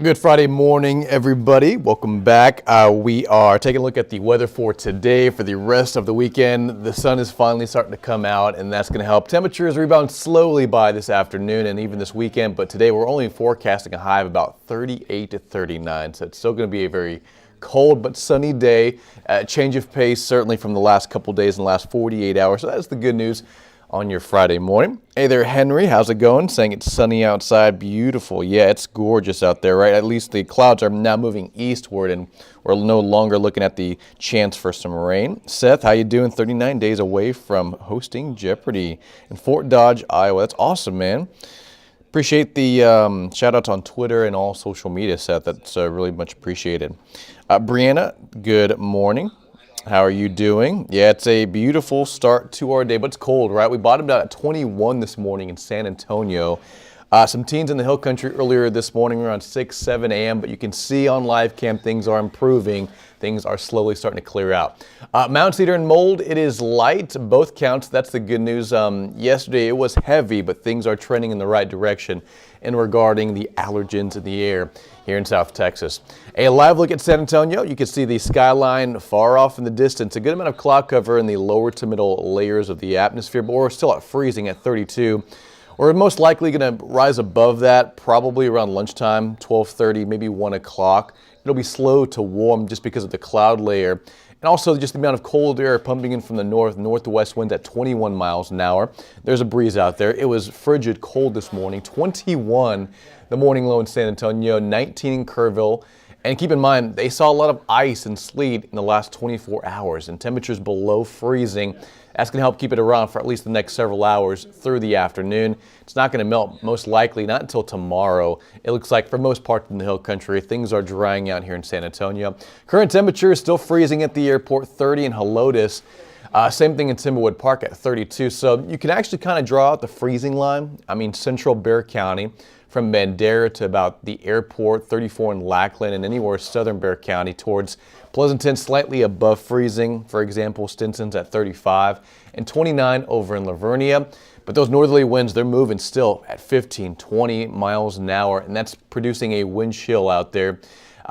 Good Friday morning, everybody. Welcome back. We are taking a look at the weather for today, for the rest of the weekend. The sun is finally starting to come out, and that's going to help. Temperatures rebound slowly by this afternoon and even this weekend, but today we're only forecasting a high of about 38 to 39, so it's still going to be a very cold but sunny day. Change of pace certainly from the last couple days in the last 48 hours, so that's the good news on your Friday morning. Hey there, Henry. How's it going? Saying it's sunny outside. Beautiful. Yeah, it's gorgeous out there, right? At least the clouds are now moving eastward, and we're no longer looking at the chance for some rain. Seth, how you doing? 39 days away from hosting Jeopardy in Fort Dodge, Iowa. That's awesome, man. Appreciate the shout-outs on Twitter and all social media, Seth. That's really much appreciated. Brianna, good morning. How are you doing? Yeah, it's a beautiful start to our day, but it's cold, right? We bottomed out at 21 this morning in San Antonio. Some teens in the hill country earlier this morning around 6, 7 a.m., but you can see on live cam things are improving. Things are slowly starting to clear out. Mound cedar and mold, it is light, both counts. That's the good news. Yesterday it was heavy, but things are trending in the right direction in regarding the allergens in the air here in South Texas. A live look at San Antonio. You can see the skyline far off in the distance. A good amount of cloud cover in the lower to middle layers of the atmosphere, but we're still at freezing at 32. We're most likely going to rise above that probably around lunchtime, 12:30, maybe 1 o'clock. It'll be slow to warm just because of the cloud layer. And also just the amount of cold air pumping in from the northwest winds at 21 miles an hour. There's a breeze out there. It was frigid cold this morning, 21 the morning low in San Antonio, 19 in Kerrville. And keep in mind, they saw a lot of ice and sleet in the last 24 hours and temperatures below freezing. That's going to help keep it around for at least the next several hours through the afternoon. It's not going to melt, most likely not until tomorrow. It looks like for most parts in the hill country, things are drying out here in San Antonio. Current temperature is still freezing at the airport, 30 in Helotes. Same thing in Timberwood Park at 32. So you can actually kind of draw out the freezing line. I mean, central Bexar County from Bandera to about the airport, 34 in Lackland, and anywhere southern Bexar County towards Pleasanton, slightly above freezing. For example, Stinson's at 35 and 29 over in Lavernia. But those northerly winds, they're moving still at 15, 20 miles an hour, and that's producing a wind chill out there,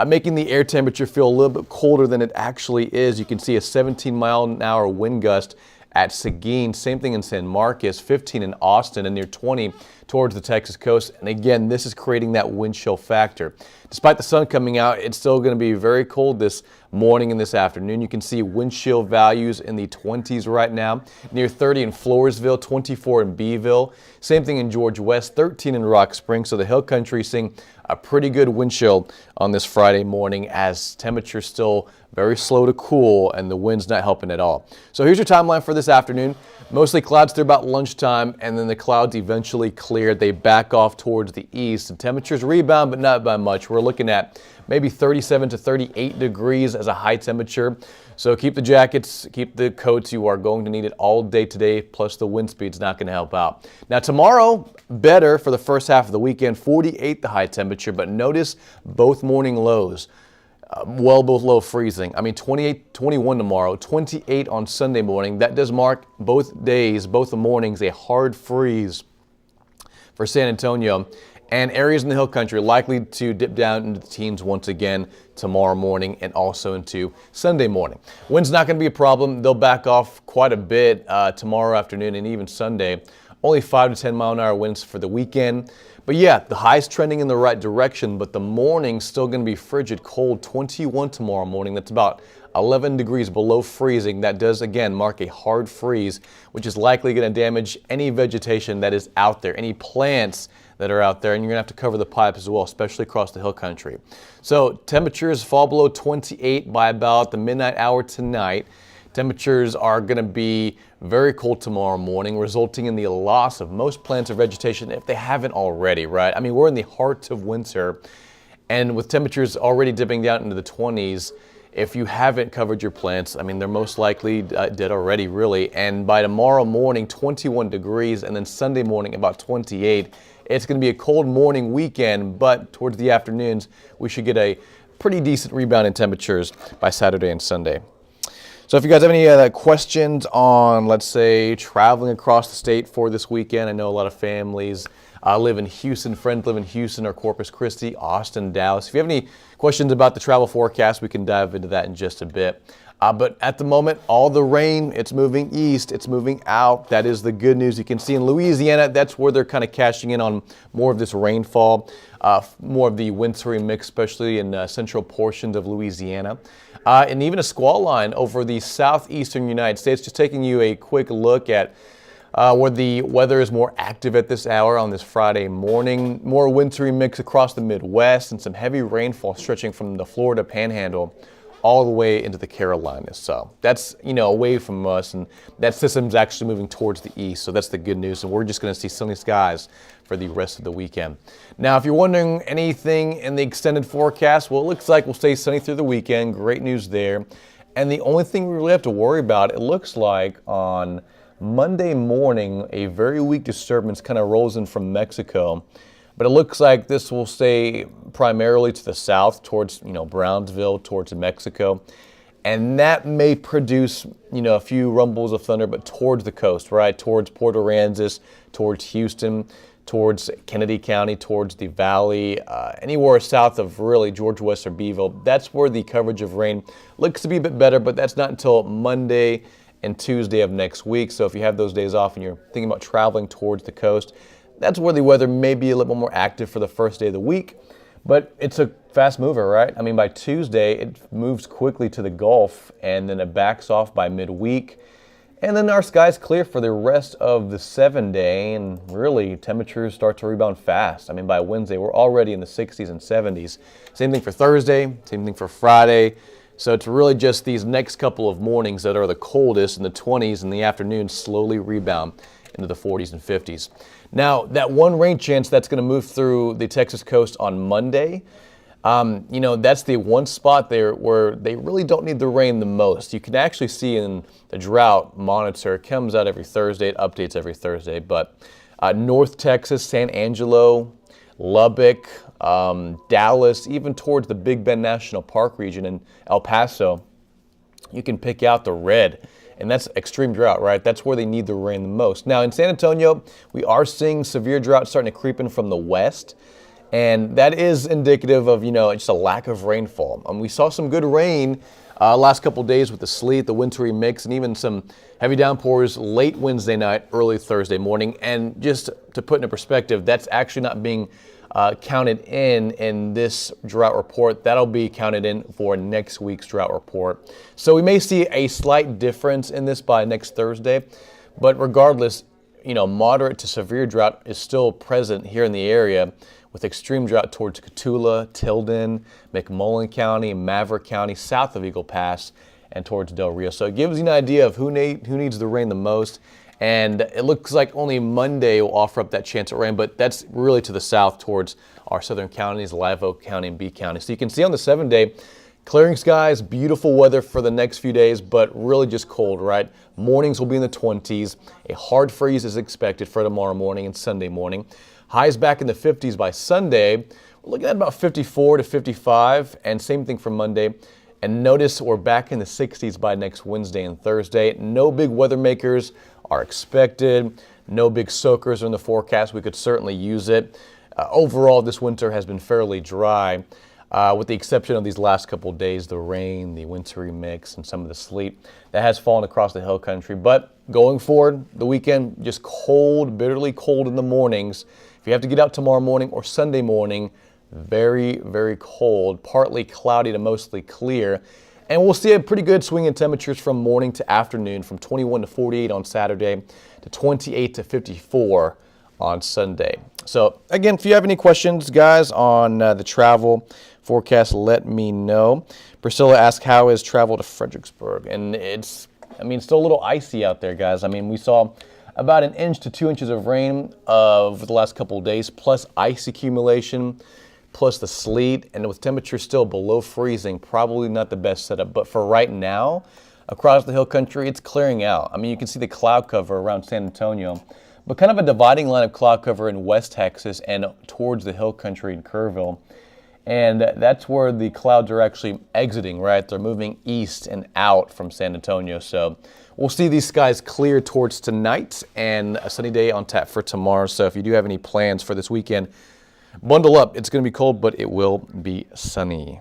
making the air temperature feel a little bit colder than it actually is. You can see a 17-mile-an-hour wind gust at Seguin. Same thing in San Marcos, 15 in Austin, and near 20 towards the Texas coast. And again, this is creating that wind chill factor. Despite the sun coming out, it's still going to be very cold this morning and this afternoon. You can see wind chill values in the 20s right now, near 30 in Floresville, 24 in Beeville. Same thing in George West, 13 in Rock Springs. So the hill country seeing a pretty good wind chill on this Friday morning as temperatures still very slow to cool and the wind's not helping at all. So here's your timeline for this afternoon. Mostly clouds through about lunchtime, and then the clouds eventually cleared. They back off towards the east. The temperatures rebound, but not by much. We're looking at maybe 37 to 38 degrees as a high temperature. So keep the jackets, keep the coats. You are going to need it all day today, plus the wind speed's not going to help out. Now tomorrow, better for the first half of the weekend, 48 the high temperature, but notice both morning lows. Well below freezing. I mean, 28, 21 tomorrow, 28 on Sunday morning. That does mark both days, both the mornings, a hard freeze for San Antonio. And areas in the hill country likely to dip down into the teens once again tomorrow morning and also into Sunday morning. Wind's not going to be a problem. They'll back off quite a bit tomorrow afternoon and even Sunday. Only 5 to 10 mile an hour winds for the weekend. But yeah, the high's trending in the right direction, but the morning's still going to be frigid cold, 21 tomorrow morning. That's about 11 degrees below freezing. That does, again, mark a hard freeze, which is likely going to damage any vegetation that is out there, any plants that are out there, and you're going to have to cover the pipe as well, especially across the hill country. So temperatures fall below 28 by about the midnight hour tonight. Temperatures are going to be very cold tomorrow morning, resulting in the loss of most plants or vegetation if they haven't already, right? I mean, we're in the heart of winter, and with temperatures already dipping down into the 20s, if you haven't covered your plants, I mean, they're most likely dead already, really. And by tomorrow morning, 21 degrees, and then Sunday morning, about 28. It's going to be a cold morning weekend, but towards the afternoons, we should get a pretty decent rebound in temperatures by Saturday and Sunday. So if you guys have any questions on, let's say, traveling across the state for this weekend, I know a lot of families live in Houston, friends live in Houston or Corpus Christi, Austin, Dallas. If you have any questions about the travel forecast, we can dive into that in just a bit. But at the moment, all the rain, it's moving east, it's moving out. That is the good news. You can see in Louisiana, that's where they're kind of cashing in on more of this rainfall, more of the wintry mix, especially in central portions of Louisiana. And even a squall line over the southeastern United States. Just taking you a quick look at where the weather is more active at this hour on this Friday morning. More wintry mix across the Midwest and some heavy rainfall stretching from the Florida Panhandle all the way into the Carolinas. So that's, away from us, and that system's actually moving towards the east. So that's the good news. And we're just going to see sunny skies for the rest of the weekend. Now, if you're wondering anything in the extended forecast, well, it looks like we'll stay sunny through the weekend. Great news there. And the only thing we really have to worry about, it looks like on Monday morning, a very weak disturbance kind of rolls in from Mexico. But it looks like this will stay primarily to the south towards, Brownsville, towards Mexico. And that may produce, a few rumbles of thunder, but towards the coast, right? Towards Port Aransas, towards Houston, towards Kennedy County, towards the valley, anywhere south of really George West or Beeville. That's where the coverage of rain looks to be a bit better, but that's not until Monday and Tuesday of next week. So if you have those days off and you're thinking about traveling towards the coast, that's where the weather may be a little more active for the first day of the week, but it's a fast mover, right? I mean, by Tuesday, it moves quickly to the Gulf, and then it backs off by midweek. And then our skies clear for the rest of the 7-day, and really temperatures start to rebound fast. I mean, by Wednesday, we're already in the 60s and 70s. Same thing for Thursday, same thing for Friday. So it's really just these next couple of mornings that are the coldest, in the 20s, and the afternoon slowly rebound into the 40s and 50s. Now, that one rain chance that's going to move through the Texas coast on Monday, that's the one spot there where they really don't need the rain the most. You can actually see in the drought monitor, it comes out every Thursday, it updates every Thursday, but North Texas, San Angelo, Lubbock, Dallas, even towards the Big Bend National Park region in El Paso, you can pick out the red. And that's extreme drought, right? That's where they need the rain the most. Now, in San Antonio, we are seeing severe drought starting to creep in from the west. And that is indicative of, just a lack of rainfall. We saw some good rain last couple of days with the sleet, the wintry mix, and even some heavy downpours late Wednesday night, early Thursday morning. And just to put into perspective, that's actually not being counted in this drought report. That'll be counted in for next week's drought report. So we may see a slight difference in this by next Thursday, but regardless, moderate to severe drought is still present here in the area, with extreme drought towards Cotulla, Tilden, McMullen County, Maverick County, south of Eagle Pass, and towards Del Rio. So it gives you an idea of who needs the rain the most. And it looks like only Monday will offer up that chance of rain, but that's really to the south towards our southern counties, Live Oak County and B County. So you can see on the 7-day, clearing skies, beautiful weather for the next few days, but really just cold, right? Mornings will be in the 20s. A hard freeze is expected for tomorrow morning and Sunday morning. Highs back in the 50s by Sunday. We're looking at about 54 to 55, and same thing for Monday. And notice we're back in the 60s by next Wednesday and Thursday. No big weather makers are expected. No big soakers are in the forecast. We could certainly use it. Overall, this winter has been fairly dry, with the exception of these last couple of days, the rain, the wintry mix, and some of the sleet that has fallen across the hill country. But going forward, the weekend, just cold, bitterly cold in the mornings. If you have to get out tomorrow morning or Sunday morning, very, very cold, partly cloudy to mostly clear. And we'll see a pretty good swing in temperatures from morning to afternoon, from 21 to 48 on Saturday to 28 to 54 on Sunday. So again, if you have any questions, guys, on the travel forecast, let me know. Priscilla asked, how is travel to Fredericksburg? And it's still a little icy out there, guys. We saw about 1 inch to 2 inches of rain over the last couple of days, plus ice accumulation, plus the sleet, and with temperatures still below freezing, probably not the best setup. But for right now, across the hill country, it's clearing out. You can see the cloud cover around San Antonio, but kind of a dividing line of cloud cover in West Texas and towards the hill country in Kerrville. And that's where the clouds are actually exiting, right? They're moving east and out from San Antonio. So we'll see these skies clear towards tonight and a sunny day on tap for tomorrow. So if you do have any plans for this weekend, bundle up. It's going to be cold, but it will be sunny.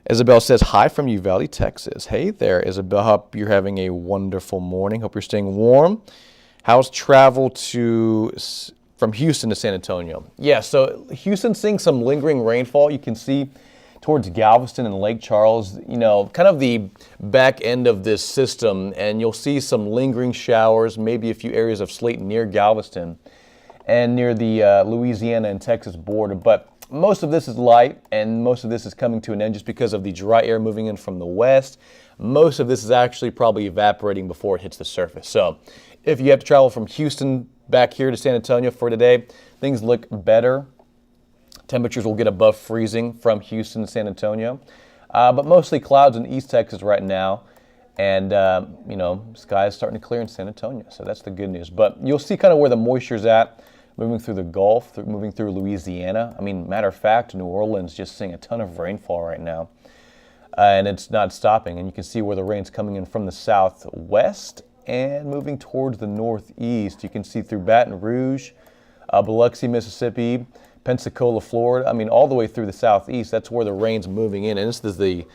Isabel says, hi from Uvalde, Texas. Hey there, Isabel. Hope you're having a wonderful morning. Hope you're staying warm. How's travel from Houston to San Antonio? Yeah, so Houston's seeing some lingering rainfall. You can see towards Galveston and Lake Charles, kind of the back end of this system, and you'll see some lingering showers, maybe a few areas of sleet near Galveston and near the Louisiana and Texas border. But most of this is light, and most of this is coming to an end just because of the dry air moving in from the west. Most of this is actually probably evaporating before it hits the surface. So if you have to travel from Houston back here to San Antonio for today, things look better. Temperatures will get above freezing from Houston to San Antonio. But mostly clouds in East Texas right now. And, skies starting to clear in San Antonio. So that's the good news. But you'll see kind of where the moisture's at, moving through the Gulf, moving through Louisiana. I mean, matter of fact, New Orleans just seeing a ton of rainfall right now. And it's not stopping. And you can see where the rain's coming in from the southwest and moving towards the northeast. You can see through Baton Rouge, Biloxi, Mississippi, Pensacola, Florida. I mean, all the way through the southeast. That's where the rain's moving in. And this is the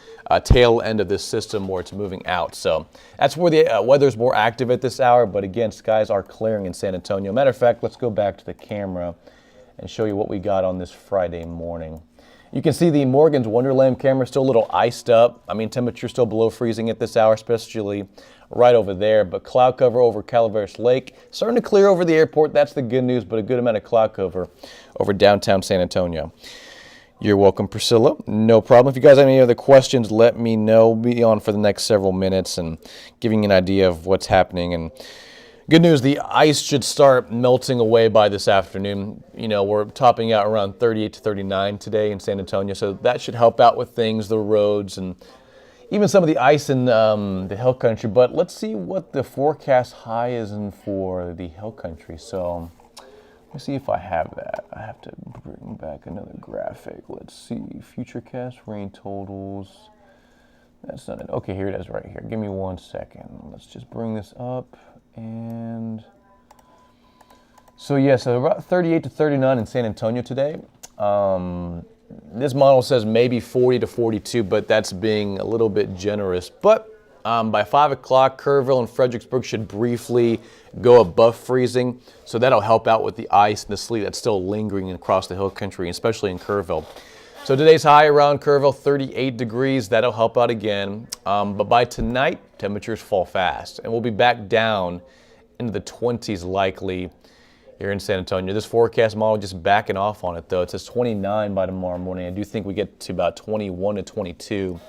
tail end of this system where it's moving out. So that's where the weather's more active at this hour. But again, skies are clearing in San Antonio. Matter of fact, let's go back to the camera and show you what we got on this Friday morning. You can see the Morgan's Wonderland camera still a little iced up. I mean, temperature still below freezing at this hour, especially right over there. But cloud cover over Calaveras Lake. Starting to clear over the airport. That's the good news, but a good amount of cloud cover over downtown San Antonio. You're welcome, Priscilla. No problem. If you guys have any other questions, let me know. We'll be on for the next several minutes and giving you an idea of what's happening. And good news, the ice should start melting away by this afternoon. We're topping out around 38 to 39 today in San Antonio, so that should help out with things, the roads, and even some of the ice in the hill country. But let's see what the forecast high is in for the hill country. So let me see if I have that. I have to bring back another graphic. Let's see, Futurecast rain totals. That's not it. Okay, here it is right here. Give me 1 second. Let's just bring this up. And so about 38 to 39 in San Antonio today. This model says maybe 40 to 42, but that's being a little bit generous. But by 5 o'clock, Kerrville and Fredericksburg should briefly go above freezing. So that'll help out with the ice and the sleet that's still lingering across the hill country, especially in Kerrville. So today's high around Kerrville, 38 degrees. That'll help out again. But by tonight, temperatures fall fast. And we'll be back down into the 20s likely here in San Antonio. This forecast model just backing off on it, though. It says 29 by tomorrow morning. I do think we get to about 21 to 22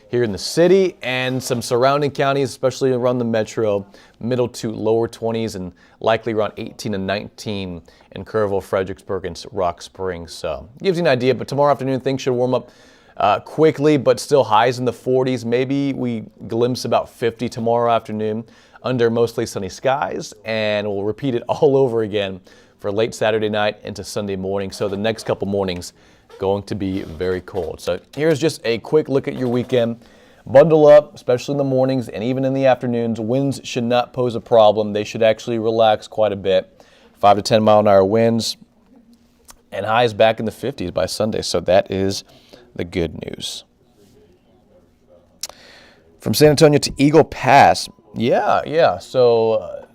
here in the city and some surrounding counties, especially around the metro, middle to lower 20s and likely around 18 and 19 in Kerrville, Fredericksburg, and Rock Springs. So gives you an idea, but tomorrow afternoon things should warm up quickly, but still highs in the 40s. Maybe we glimpse about 50 tomorrow afternoon under mostly sunny skies, and we'll repeat it all over again for late Saturday night into Sunday morning. So the next couple mornings going to be very cold. So here's just a quick look at your weekend. Bundle up, especially in the mornings and even in the afternoons. Winds should not pose a problem. They should actually relax quite a bit. 5 to 10 mile an hour winds and highs back in the 50s by Sunday. So that is the good news. From San Antonio to Eagle Pass. So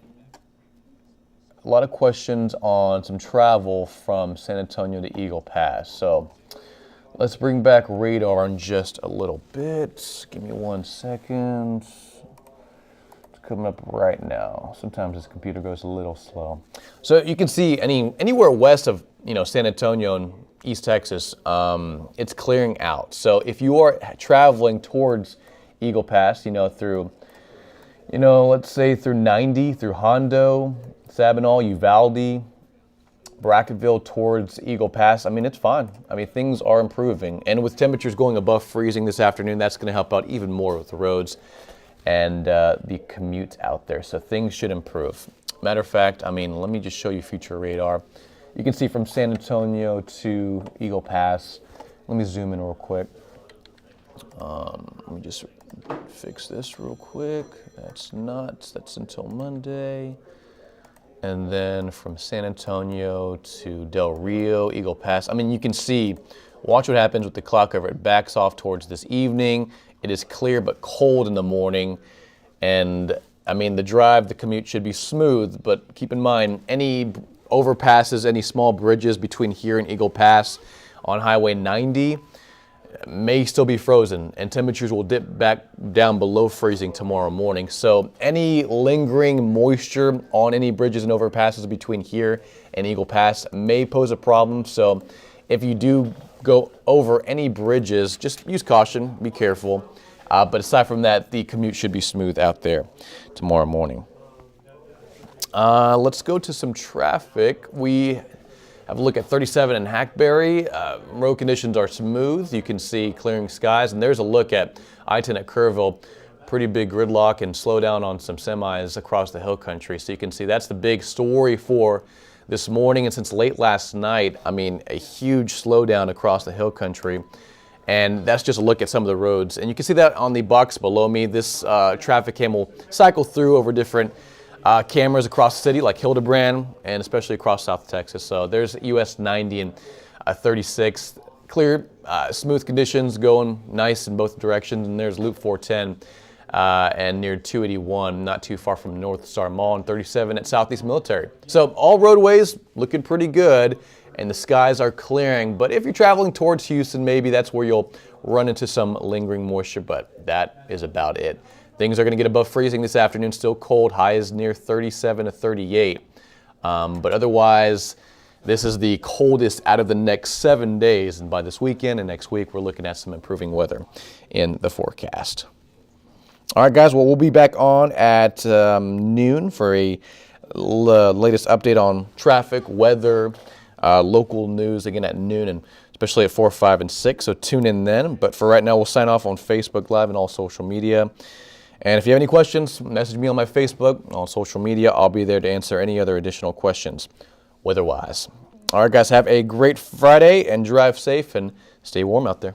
a lot of questions on some travel from San Antonio to Eagle Pass. So let's bring back radar in just a little bit. Give me 1 second. It's coming up right now. Sometimes this computer goes a little slow. So you can see anywhere west of San Antonio and East Texas, it's clearing out. So if you are traveling towards Eagle Pass, through let's say through 90, through Hondo, Sabinal, Uvalde, Brackettville towards Eagle Pass, it's fine. Things are improving. And with temperatures going above freezing this afternoon, that's going to help out even more with the roads and the commute out there. So things should improve. Matter of fact, let me just show you future radar. You can see from San Antonio to Eagle Pass, Let me zoom in real quick. Let me just fix this real quick. That's nuts. That's until Monday. And then from San Antonio to Del Rio, Eagle Pass. I mean, you can see, watch what happens with the cloud cover. It backs off towards this evening. It is clear but cold in the morning. And I mean, the commute should be smooth, but keep in mind, any overpasses, any small bridges between here and Eagle Pass on Highway 90 may still be frozen, and temperatures will dip back down below freezing tomorrow morning. So any lingering moisture on any bridges and overpasses between here and Eagle Pass may pose a problem. So if you do go over any bridges, just use caution, be careful. But aside from that, the commute should be smooth out there tomorrow morning. Let's go to some traffic. We have a look at 37 in Hackberry. Road conditions are smooth. You can see clearing skies. And there's a look at I-10 at Kerrville. Pretty big gridlock and slowdown on some semis across the hill country. So you can see that's the big story for this morning. And since late last night, I mean, a huge slowdown across the hill country. And that's just a look at some of the roads. And you can see that on the box below me. This traffic cam will cycle through over different cameras across the city, like Hildebrand, and especially across South Texas. So there's US 90 and 36. Clear, smooth conditions, going nice in both directions. And there's Loop 410 and near 281, not too far from North Star Mall, and 37 at Southeast Military. So all roadways looking pretty good, and the skies are clearing. But if you're traveling towards Houston, maybe that's where you'll run into some lingering moisture, but that is about it. Things are going to get above freezing this afternoon, still cold. High is near 37 to 38. But otherwise, this is the coldest out of the next 7 days. And by this weekend and next week, we're looking at some improving weather in the forecast. All right, guys, well, we'll be back on at noon for a latest update on traffic, weather, local news again at noon, and especially at 4, 5, and 6. So tune in then. But for right now, we'll sign off on Facebook Live and all social media. And if you have any questions, message me on my Facebook, on social media. I'll be there to answer any other additional questions weather-wise. All right, guys, have a great Friday and drive safe and stay warm out there.